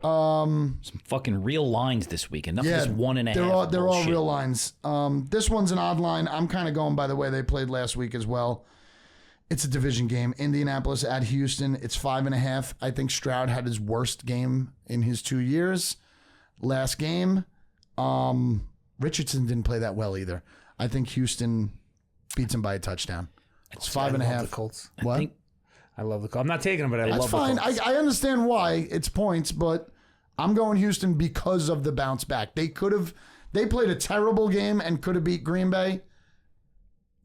[SPEAKER 3] Some fucking real lines this week, enough of this 1.5.
[SPEAKER 1] They're all
[SPEAKER 3] bullshit.
[SPEAKER 1] real lines. This one's an odd line. I'm kind of going by the way they played last week as well. It's a division game. Indianapolis at Houston. It's 5.5. I think Stroud had his worst game in his 2 years. Last game, Richardson didn't play that well either. I think Houston beats him by a touchdown. It's 5.5.
[SPEAKER 2] I love the Colts.
[SPEAKER 1] What?
[SPEAKER 2] I love the Colts. I'm not taking them, but I
[SPEAKER 1] That's
[SPEAKER 2] love
[SPEAKER 1] fine.
[SPEAKER 2] the Colts.
[SPEAKER 1] I understand why it's points, but I'm going Houston because of the bounce back. They played a terrible game and could have beat Green Bay.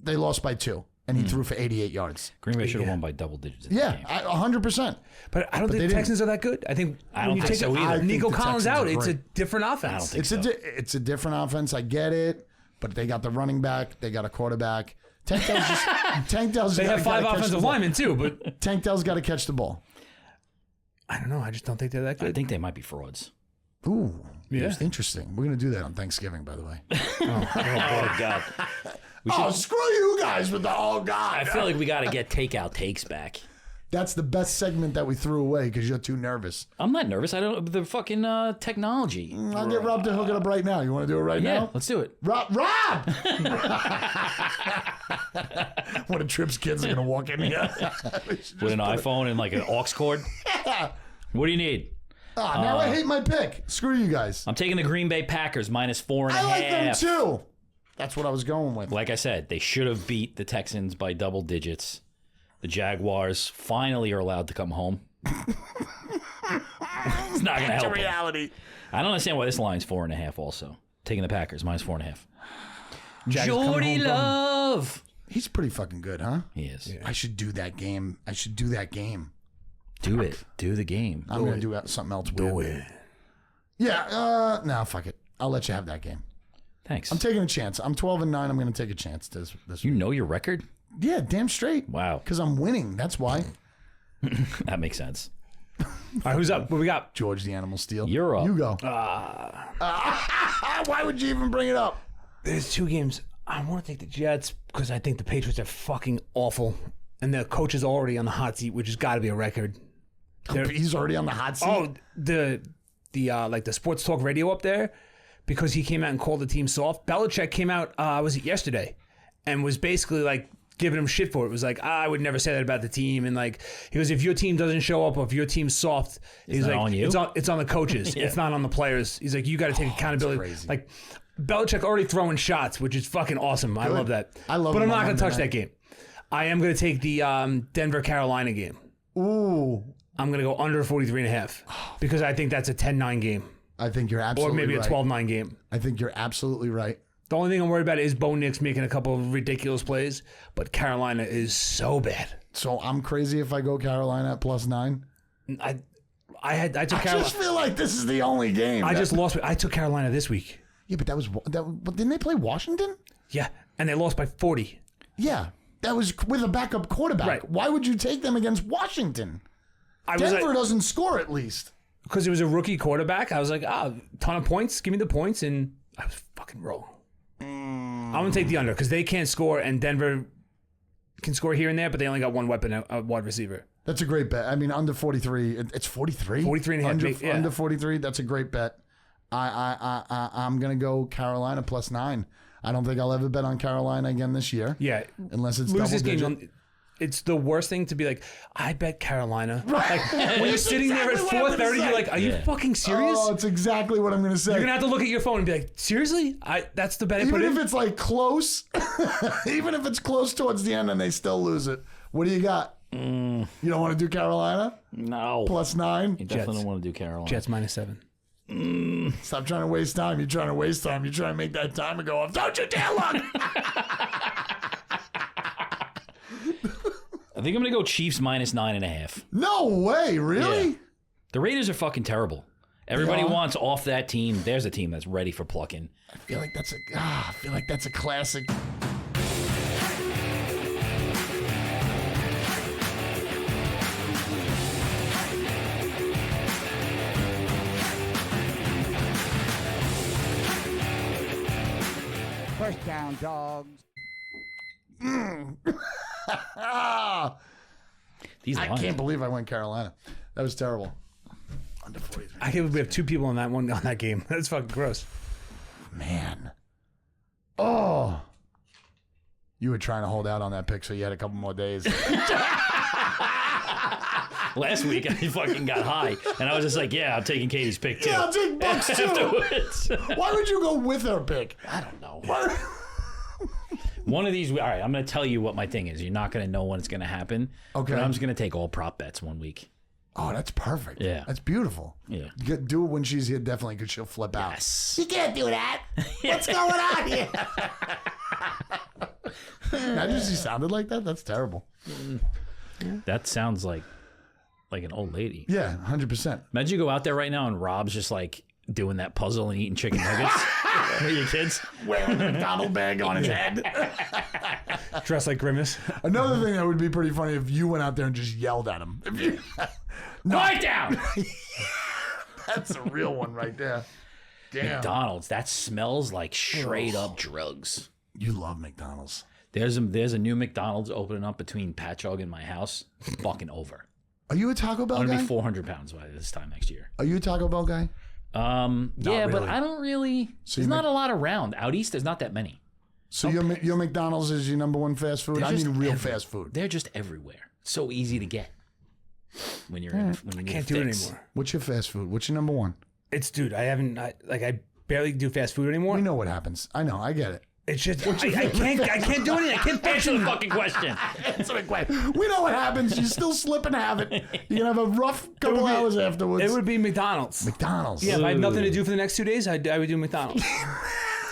[SPEAKER 1] They lost by 2, and he threw for 88 yards.
[SPEAKER 3] Green Bay should have won by double digits. In that game.
[SPEAKER 1] 100%.
[SPEAKER 2] But I don't think the Texans are that good. I think
[SPEAKER 3] I
[SPEAKER 2] when
[SPEAKER 3] don't
[SPEAKER 2] you
[SPEAKER 3] think
[SPEAKER 2] take
[SPEAKER 3] so either.
[SPEAKER 2] Nico
[SPEAKER 1] I think the
[SPEAKER 2] Collins
[SPEAKER 1] Texans
[SPEAKER 2] out,
[SPEAKER 1] are
[SPEAKER 2] it's a
[SPEAKER 1] great.
[SPEAKER 2] different offense.
[SPEAKER 3] I don't think so.
[SPEAKER 1] It's a different offense. I get it, but they got the running back. They got a quarterback. Tank Dell's
[SPEAKER 2] They have 5 offensive linemen too, but
[SPEAKER 1] Tank Dell's got to catch the ball.
[SPEAKER 2] I don't know. I just don't think they're that good.
[SPEAKER 3] I think they might be frauds.
[SPEAKER 1] Ooh,
[SPEAKER 2] Yeah.
[SPEAKER 1] interesting. We're gonna do that on Thanksgiving, by the way.
[SPEAKER 3] Oh God.
[SPEAKER 1] Screw you guys with the God.
[SPEAKER 3] I feel like we got to get takeout takes back.
[SPEAKER 1] That's the best segment that we threw away because you're too nervous.
[SPEAKER 3] I'm not nervous. I don't. The fucking technology.
[SPEAKER 1] I'll get Rob to hook it up right now. You want to do it right
[SPEAKER 3] Yeah,
[SPEAKER 1] now?
[SPEAKER 3] let's do it.
[SPEAKER 1] Rob! One of Tripp's kids are gonna walk in here
[SPEAKER 3] With an iPhone and like an aux cord. What do you need?
[SPEAKER 1] Now I hate my pick. Screw you guys.
[SPEAKER 3] I'm taking the Green Bay Packers -4.5.
[SPEAKER 1] I like them too. That's what I was going with.
[SPEAKER 3] Like I said, they should have beat the Texans by double digits. The Jaguars finally are allowed to come home. It's not going to help them.
[SPEAKER 1] reality.
[SPEAKER 3] I don't understand why this line's 4.5 also. Taking the Packers, -4.5.
[SPEAKER 2] Jags coming
[SPEAKER 3] Jordy
[SPEAKER 2] home from-
[SPEAKER 3] Love.
[SPEAKER 1] He's pretty fucking good, huh?
[SPEAKER 3] He is.
[SPEAKER 1] I should do that game.
[SPEAKER 3] Do it. Do the game.
[SPEAKER 1] I'm gonna do something else weird. Yeah. No, fuck it. I'll let you have that game.
[SPEAKER 3] Thanks.
[SPEAKER 1] I'm taking a chance. I'm 12-9. I'm going to take a chance this
[SPEAKER 3] You
[SPEAKER 1] week.
[SPEAKER 3] know your record?
[SPEAKER 1] Yeah, damn straight.
[SPEAKER 3] Wow.
[SPEAKER 1] Because I'm winning. That's why.
[SPEAKER 3] That makes sense.
[SPEAKER 2] All right, who's up? What we got?
[SPEAKER 1] George the Animal Steel.
[SPEAKER 3] You're up.
[SPEAKER 1] You go. Why would you even bring it up?
[SPEAKER 2] There's 2 games. I want to take the Jets because I think the Patriots are fucking awful. And the coach is already on the hot seat, which has got to be a record.
[SPEAKER 1] He's already on the hot seat.
[SPEAKER 2] Oh, the sports talk radio up there, because he came out and called the team soft. Belichick came out, was it yesterday, and was basically like giving him shit for it. It was like, I would never say that about the team. And like, he goes, if your team doesn't show up or if your team's soft, he's like,
[SPEAKER 3] on you?
[SPEAKER 2] it's on the coaches. Yeah. It's not on the players. He's like, you got to take accountability.
[SPEAKER 1] crazy.
[SPEAKER 2] Like, Belichick already throwing shots, which is fucking awesome. I love that.
[SPEAKER 1] I love
[SPEAKER 2] But I'm
[SPEAKER 1] him
[SPEAKER 2] not
[SPEAKER 1] on
[SPEAKER 2] going to touch
[SPEAKER 1] Monday
[SPEAKER 2] that game. I am going to take the Denver-Carolina game.
[SPEAKER 1] Ooh.
[SPEAKER 2] I'm going to go under 43.5 because I think that's a 10-9 game.
[SPEAKER 1] I think you're
[SPEAKER 2] Or
[SPEAKER 1] absolutely
[SPEAKER 2] maybe a
[SPEAKER 1] right.
[SPEAKER 2] 12-9 game.
[SPEAKER 1] I think you're absolutely right.
[SPEAKER 2] The only thing I'm worried about is Bo Nix making a couple of ridiculous plays, but Carolina is so bad.
[SPEAKER 1] So I'm crazy if I go Carolina at +9.
[SPEAKER 2] I took
[SPEAKER 1] I
[SPEAKER 2] Carolina.
[SPEAKER 1] just feel like this is the only game.
[SPEAKER 2] I just lost. I took Carolina this week.
[SPEAKER 1] Yeah, but but didn't they play Washington?
[SPEAKER 2] Yeah, and they lost by 40.
[SPEAKER 1] Yeah, that was with a backup quarterback.
[SPEAKER 2] Right.
[SPEAKER 1] Why would you take them against Washington? Denver doesn't score at least.
[SPEAKER 2] Because it was a rookie quarterback. I was like, ton of points. Give me the points, and I was fucking wrong. I'm gonna take the under because they can't score, and Denver can score here and there, but they only got one weapon, a wide receiver.
[SPEAKER 1] That's a great bet. I mean, under 43. It's 43?
[SPEAKER 2] 43.5. Yeah.
[SPEAKER 1] Under 43, that's a great bet. I'm going to go Carolina +9. I don't think I'll ever bet on Carolina again this year.
[SPEAKER 2] Yeah,
[SPEAKER 1] Unless it's
[SPEAKER 2] lose
[SPEAKER 1] double
[SPEAKER 2] this
[SPEAKER 1] digit.
[SPEAKER 2] game. It's the worst thing to be like, I bet Carolina. Like, when you're sitting there at
[SPEAKER 1] exactly what I'm gonna
[SPEAKER 2] 4:30, you're
[SPEAKER 1] say.
[SPEAKER 2] like, are you fucking serious?
[SPEAKER 1] Oh, it's exactly what I'm going to say.
[SPEAKER 2] You're gonna have to look at your phone and be like, seriously? That's the bet I put
[SPEAKER 1] Even
[SPEAKER 2] in?
[SPEAKER 1] if it's like close, even if it's close towards the end and they still lose it, what do you got? You don't want to do Carolina?
[SPEAKER 3] No.
[SPEAKER 1] +9?
[SPEAKER 3] You definitely don't want to do Carolina.
[SPEAKER 2] Jets -7.
[SPEAKER 1] Stop trying to waste time. You're trying to waste time. You're trying to make that timer go off. Don't you dare look!
[SPEAKER 3] I think I'm going to go Chiefs -9.5.
[SPEAKER 1] No way, really?
[SPEAKER 3] Yeah. The Raiders are fucking terrible. Everybody
[SPEAKER 1] They are?
[SPEAKER 3] wants off that team. There's a team that's ready for plucking.
[SPEAKER 1] I feel like that's a classic.
[SPEAKER 4] First down, Dawgs.
[SPEAKER 3] These
[SPEAKER 1] I
[SPEAKER 3] lines.
[SPEAKER 1] can't believe I went Carolina. That was terrible. Under 43.
[SPEAKER 2] I can't believe we have 2 people on that game. That's fucking gross.
[SPEAKER 1] Man. Oh. You were trying to hold out on that pick, so you had a couple more days.
[SPEAKER 3] Last week, I fucking got high, and I was just like, yeah, I'm taking Katie's pick, too.
[SPEAKER 1] Yeah, I'll take Bucks too.
[SPEAKER 3] Afterwards.
[SPEAKER 1] Why would you go with her pick?
[SPEAKER 3] I don't know. One of these, all right, I'm going to tell you what my thing is. You're not going to know when it's going to happen.
[SPEAKER 1] Okay.
[SPEAKER 3] But I'm just going to take all prop bets one week.
[SPEAKER 1] Oh, that's perfect.
[SPEAKER 3] Yeah.
[SPEAKER 1] That's beautiful.
[SPEAKER 3] Yeah.
[SPEAKER 1] Do it when she's here, definitely, because she'll flip out.
[SPEAKER 3] Yes.
[SPEAKER 1] You can't do that. What's going on here? Imagine she sounded like that. That's terrible.
[SPEAKER 3] That sounds like an old lady.
[SPEAKER 1] Yeah, 100%.
[SPEAKER 3] Imagine you go out there right now and Rob's just like doing that puzzle and eating chicken nuggets with your kids.
[SPEAKER 1] Wearing a McDonald bag on his head.
[SPEAKER 2] Dressed like Grimace.
[SPEAKER 1] Another thing that would be pretty funny if you went out there and just yelled at him. If you,
[SPEAKER 3] Quiet down!
[SPEAKER 1] that's a real one right there. Damn.
[SPEAKER 3] McDonald's, that smells like straight up drugs.
[SPEAKER 1] You love McDonald's.
[SPEAKER 3] There's a new McDonald's opening up between Patchogue and my house. It's fucking over.
[SPEAKER 1] Are you a Taco Bell
[SPEAKER 3] I'm
[SPEAKER 1] guy?
[SPEAKER 3] gonna be 400 pounds by this time next year.
[SPEAKER 1] Are you a Taco Bell guy?
[SPEAKER 3] Yeah, but
[SPEAKER 1] really.
[SPEAKER 3] I don't really.
[SPEAKER 1] So
[SPEAKER 3] there's
[SPEAKER 1] you
[SPEAKER 3] not a lot around out east. There's not that many.
[SPEAKER 1] So your McDonald's is your number one fast food?
[SPEAKER 3] They're
[SPEAKER 1] I mean
[SPEAKER 3] just
[SPEAKER 1] real fast food.
[SPEAKER 3] They're just everywhere. So easy to get when you're in. When you need
[SPEAKER 2] Can't
[SPEAKER 3] a
[SPEAKER 2] do it
[SPEAKER 3] fix.
[SPEAKER 2] anymore.
[SPEAKER 1] What's your fast food? What's your number one?
[SPEAKER 2] It's, dude, I barely do fast food anymore.
[SPEAKER 1] We know what happens. I know. I get it.
[SPEAKER 2] It's just, I can't do anything. I can't
[SPEAKER 3] Answer the
[SPEAKER 2] function.
[SPEAKER 3] fucking question.
[SPEAKER 1] Answer the question. We know what happens. You still slip and have it. You're going to have a rough couple hours afterwards.
[SPEAKER 2] It would be McDonald's.
[SPEAKER 1] McDonald's.
[SPEAKER 2] Yeah, if I had nothing to do for the next 2 days, I would do McDonald's.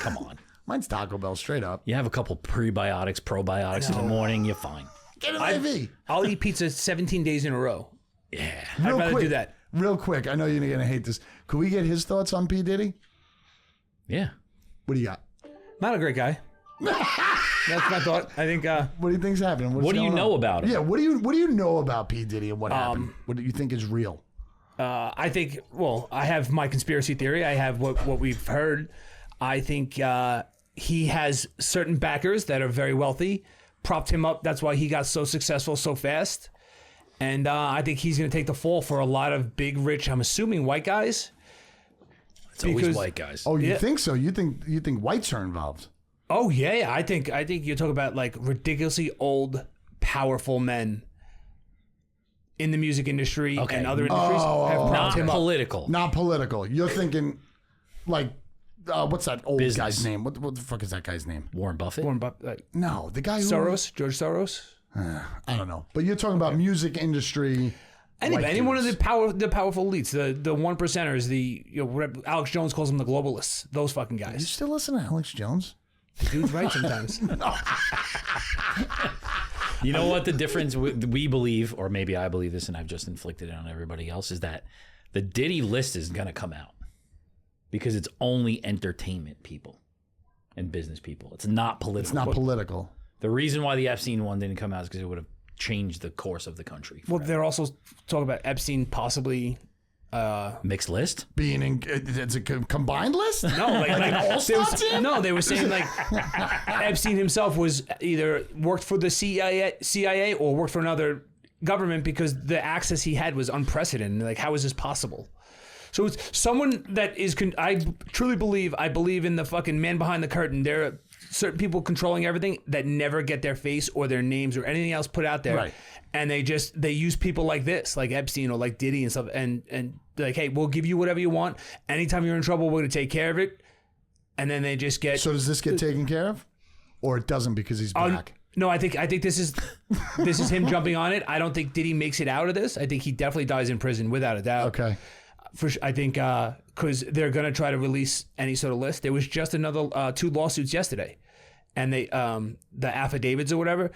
[SPEAKER 3] Come on.
[SPEAKER 1] Mine's Taco Bell, straight up.
[SPEAKER 3] You have a couple prebiotics, probiotics in the morning. You're fine.
[SPEAKER 1] Get an IV.
[SPEAKER 2] I'll eat pizza 17 days in a row.
[SPEAKER 3] Yeah.
[SPEAKER 2] I'd
[SPEAKER 1] Real
[SPEAKER 2] rather
[SPEAKER 1] quick,
[SPEAKER 2] do that.
[SPEAKER 1] Real quick, I know you're going to hate this. Could we get his thoughts on P. Diddy?
[SPEAKER 3] Yeah.
[SPEAKER 1] What do you got?
[SPEAKER 2] Not a great guy. That's my thought. I think.
[SPEAKER 1] What do you think's happening?
[SPEAKER 3] What do you know about him?
[SPEAKER 1] Yeah, what do you know about P. Diddy and what happened? What do you think is real?
[SPEAKER 2] I think. Well, I have my conspiracy theory. I have what we've heard. I think he has certain backers that are very wealthy, propped him up. That's why he got so successful so fast. And I think he's going to take the fall for a lot of big, rich, I'm assuming, white guys.
[SPEAKER 3] It's always white guys.
[SPEAKER 1] Oh, you think so? You think whites are involved?
[SPEAKER 2] Oh yeah, I think you're talking about like ridiculously old, powerful men in the music industry and other industries have propped him up.
[SPEAKER 3] Political.
[SPEAKER 1] Not political. You're thinking like what's that old
[SPEAKER 3] Business.
[SPEAKER 1] guy's name? What the fuck is that guy's name?
[SPEAKER 3] Warren Buffett.
[SPEAKER 1] No, the guy who
[SPEAKER 2] Soros, George Soros.
[SPEAKER 1] I don't know. But you're talking about music industry.
[SPEAKER 2] Any one of the powerful elites, the one percenters, whatever Alex Jones calls them, the globalists. Those fucking
[SPEAKER 1] You
[SPEAKER 2] guys.
[SPEAKER 1] still listen to Alex Jones?
[SPEAKER 2] The dude's right sometimes.
[SPEAKER 3] You know what the difference we believe, or maybe I believe this and I've just inflicted it on everybody else, is that the Diddy list is going to come out because it's only entertainment people and business people. It's not political.
[SPEAKER 1] It's not political.
[SPEAKER 3] The reason why the Epstein one didn't come out is because it would have changed the course of the country.
[SPEAKER 2] Well, they're also talking about Epstein possibly.
[SPEAKER 3] Mixed list?
[SPEAKER 1] Being in, it's a combined list?
[SPEAKER 2] No, like
[SPEAKER 1] all-star team?
[SPEAKER 2] No, they were saying like Epstein himself was either worked for the CIA or worked for another government because the access he had was unprecedented. Like, how is this possible? So it's someone that is. I truly believe. I believe in the fucking man behind the curtain. There are certain people controlling everything that never get their face or their names or anything else put out there.
[SPEAKER 1] Right.
[SPEAKER 2] And they use people like this, like Epstein or like Diddy and stuff, and like, hey, we'll give you whatever you want. Anytime you're in trouble, we're gonna take care of it. And then they just get.
[SPEAKER 1] So does this get taken care of, or it doesn't because he's black?
[SPEAKER 2] No, I think this is him jumping on it. I don't think Diddy makes it out of this. I think he definitely dies in prison without a doubt.
[SPEAKER 1] Okay.
[SPEAKER 2] I think because they're gonna try to release any sort of list. There was just another 2 lawsuits yesterday, and they the affidavits or whatever.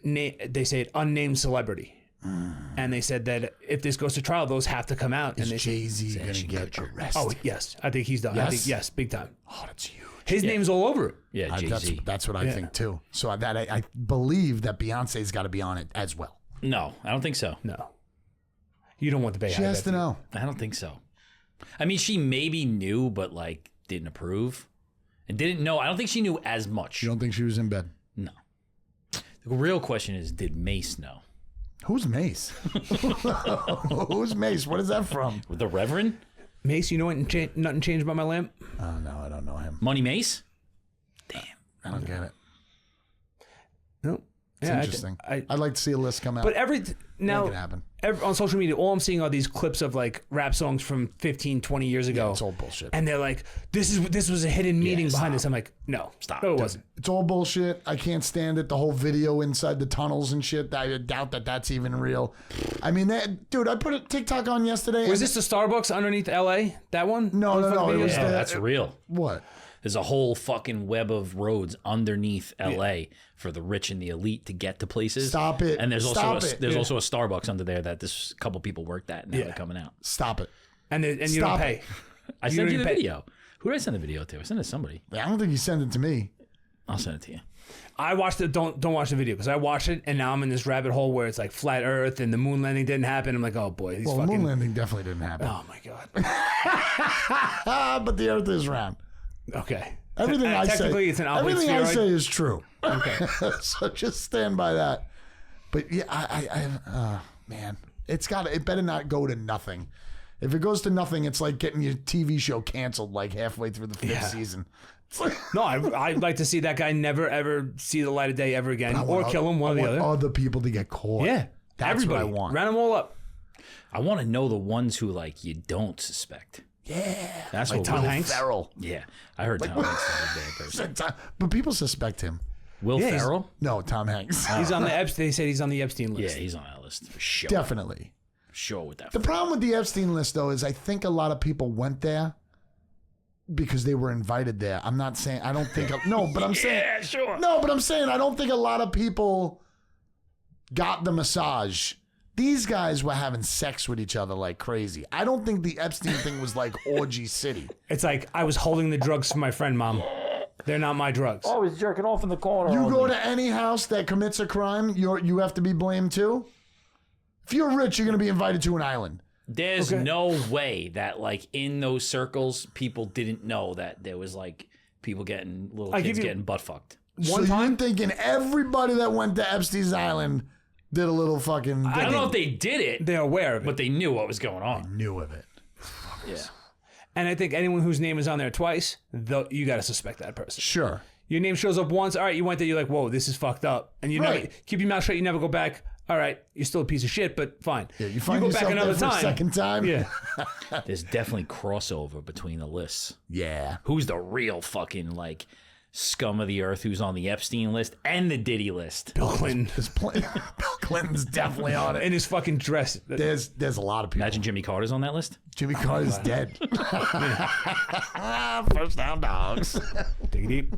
[SPEAKER 2] They say unnamed celebrity, and they said that if this goes to trial, those have to come out.
[SPEAKER 1] Is
[SPEAKER 2] and
[SPEAKER 1] Jay-Z going to get arrested?
[SPEAKER 2] Oh yes, I think he's done.
[SPEAKER 1] Yes?
[SPEAKER 2] I think yes, big time.
[SPEAKER 1] Oh, that's huge.
[SPEAKER 2] His name's all over it.
[SPEAKER 3] Yeah, Jay-Z.
[SPEAKER 1] That's what I think too. So I believe that Beyonce's got to be on it as well.
[SPEAKER 3] No, I don't think so.
[SPEAKER 2] No, you don't want the Bay.
[SPEAKER 1] She has to know.
[SPEAKER 3] I don't think so. I mean, she maybe knew, but like didn't approve and didn't know. I don't think she knew as much.
[SPEAKER 1] You don't think she was in bed?
[SPEAKER 3] No. The real question is, did Mace know?
[SPEAKER 1] Who's Mace? Who's Mace? What is that from?
[SPEAKER 3] The Reverend?
[SPEAKER 2] Mace, you know what? Nothing changed about my lamp.
[SPEAKER 1] Oh no, I don't know him.
[SPEAKER 3] Money Mace? Damn.
[SPEAKER 1] I don't get it.
[SPEAKER 2] No.
[SPEAKER 1] It's interesting. I'd like to see a list come out.
[SPEAKER 2] But
[SPEAKER 1] Make it happen.
[SPEAKER 2] on social media, all I'm seeing are these clips of like rap songs from 15, 20 years ago.
[SPEAKER 1] It's all bullshit.
[SPEAKER 2] And they're like, this was a hidden meaning behind this. I'm like, no,
[SPEAKER 3] Stop.
[SPEAKER 2] No, it wasn't.
[SPEAKER 1] It's all bullshit. I can't stand it. The whole video inside the tunnels and shit. I doubt that that's even real. I mean, dude, I put a TikTok on yesterday.
[SPEAKER 2] Was this the Starbucks underneath LA? That one?
[SPEAKER 1] No. It was
[SPEAKER 3] Yeah, that's real.
[SPEAKER 1] What?
[SPEAKER 3] There's a whole fucking web of roads underneath LA for the rich and the elite to get to places.
[SPEAKER 1] Stop it.
[SPEAKER 3] And there's
[SPEAKER 1] Stop
[SPEAKER 3] also
[SPEAKER 1] it.
[SPEAKER 3] also a Starbucks under there that this couple people worked at and now they're coming out.
[SPEAKER 1] Stop it.
[SPEAKER 2] And you don't
[SPEAKER 1] Stop
[SPEAKER 2] pay.
[SPEAKER 1] it.
[SPEAKER 3] I sent you the video. Who did I send the video to? I sent it to somebody.
[SPEAKER 1] I don't think you sent it to me.
[SPEAKER 3] I'll send it to you.
[SPEAKER 2] I watched it. Don't watch the video because I watched it and now I'm in this rabbit hole where it's like flat Earth and the moon landing didn't happen. I'm like, oh boy, these
[SPEAKER 1] Well, the
[SPEAKER 2] fucking.
[SPEAKER 1] moon landing definitely didn't happen.
[SPEAKER 2] Oh my god.
[SPEAKER 1] But the Earth is round.
[SPEAKER 2] Okay.
[SPEAKER 1] Everything I say.
[SPEAKER 2] Technically, it's an oblate
[SPEAKER 1] Everything I
[SPEAKER 2] spheroid.
[SPEAKER 1] say is true.
[SPEAKER 2] Okay.
[SPEAKER 1] So just stand by that. But yeah, man, it better not go to nothing. If it goes to nothing, it's like getting your TV show canceled like halfway through the 5th season. It's like,
[SPEAKER 2] No, I'd like to see that guy never ever see the light of day ever again, or kill him, one or the other.
[SPEAKER 1] Other people to get caught.
[SPEAKER 2] Yeah,
[SPEAKER 1] That's
[SPEAKER 2] everybody.
[SPEAKER 1] what I want.
[SPEAKER 2] Round them all up.
[SPEAKER 3] I want to know the ones who like you don't suspect.
[SPEAKER 1] Yeah.
[SPEAKER 3] That's
[SPEAKER 1] Like
[SPEAKER 3] what
[SPEAKER 1] Tom
[SPEAKER 3] Will
[SPEAKER 1] Hanks. Ferrell.
[SPEAKER 3] Yeah, I heard Tom Hanks is a bad person.
[SPEAKER 1] But people suspect him.
[SPEAKER 3] Will
[SPEAKER 2] Yeah, he's-
[SPEAKER 3] Ferrell?
[SPEAKER 1] No, Tom Hanks.
[SPEAKER 2] He's on the Epstein. They said he's on the Epstein
[SPEAKER 3] Yeah,
[SPEAKER 2] list.
[SPEAKER 3] he's on that list for sure.
[SPEAKER 1] Definitely.
[SPEAKER 3] Sure with that.
[SPEAKER 1] The problem with the Epstein list, though, is I think a lot of people went there because they were invited there. I'm not saying, I don't think, no, but I'm saying,
[SPEAKER 3] Yeah, sure.
[SPEAKER 1] no, but I'm saying I don't think a lot of people got the massage These guys were having sex with each other like crazy. I don't think the Epstein thing was like orgy city.
[SPEAKER 2] It's like, I was holding the drugs for my friend, Mom. They're not my drugs.
[SPEAKER 3] Oh, he's jerking off in the corner.
[SPEAKER 1] You go to any house that commits a crime, you have to be blamed too? If you're rich, you're going to be invited to an island.
[SPEAKER 3] There's no way that, like, in those circles, people didn't know that there was, like, people getting, little kids getting butt fucked.
[SPEAKER 1] You're thinking everybody that went to Epstein's Island did a little fucking...
[SPEAKER 3] I don't know if they did it.
[SPEAKER 2] They're aware of it.
[SPEAKER 3] But they knew what was going on.
[SPEAKER 1] Knew of it.
[SPEAKER 3] Yeah.
[SPEAKER 2] And I think anyone whose name is on there twice, you got to suspect that person.
[SPEAKER 1] Sure.
[SPEAKER 2] Your name shows up once. All right, you went there. You're like, whoa, this is fucked up. And you never keep your mouth shut. You never go back. All right, you're still a piece of shit, but fine.
[SPEAKER 1] Yeah, you find
[SPEAKER 2] go
[SPEAKER 1] yourself
[SPEAKER 2] back another
[SPEAKER 1] there for
[SPEAKER 2] time.
[SPEAKER 1] a second time.
[SPEAKER 2] Yeah.
[SPEAKER 3] There's definitely crossover between the lists.
[SPEAKER 1] Yeah.
[SPEAKER 3] Who's the real fucking, like, scum of the earth who's on the Epstein list and the Diddy list?
[SPEAKER 2] Bill Clinton.
[SPEAKER 1] Bill Clinton's definitely on it.
[SPEAKER 2] In his fucking dress.
[SPEAKER 1] There's a lot of people.
[SPEAKER 3] Imagine Jimmy Carter's on that list.
[SPEAKER 1] Jimmy Carter's dead. First down, Dogs.
[SPEAKER 2] Dig deep.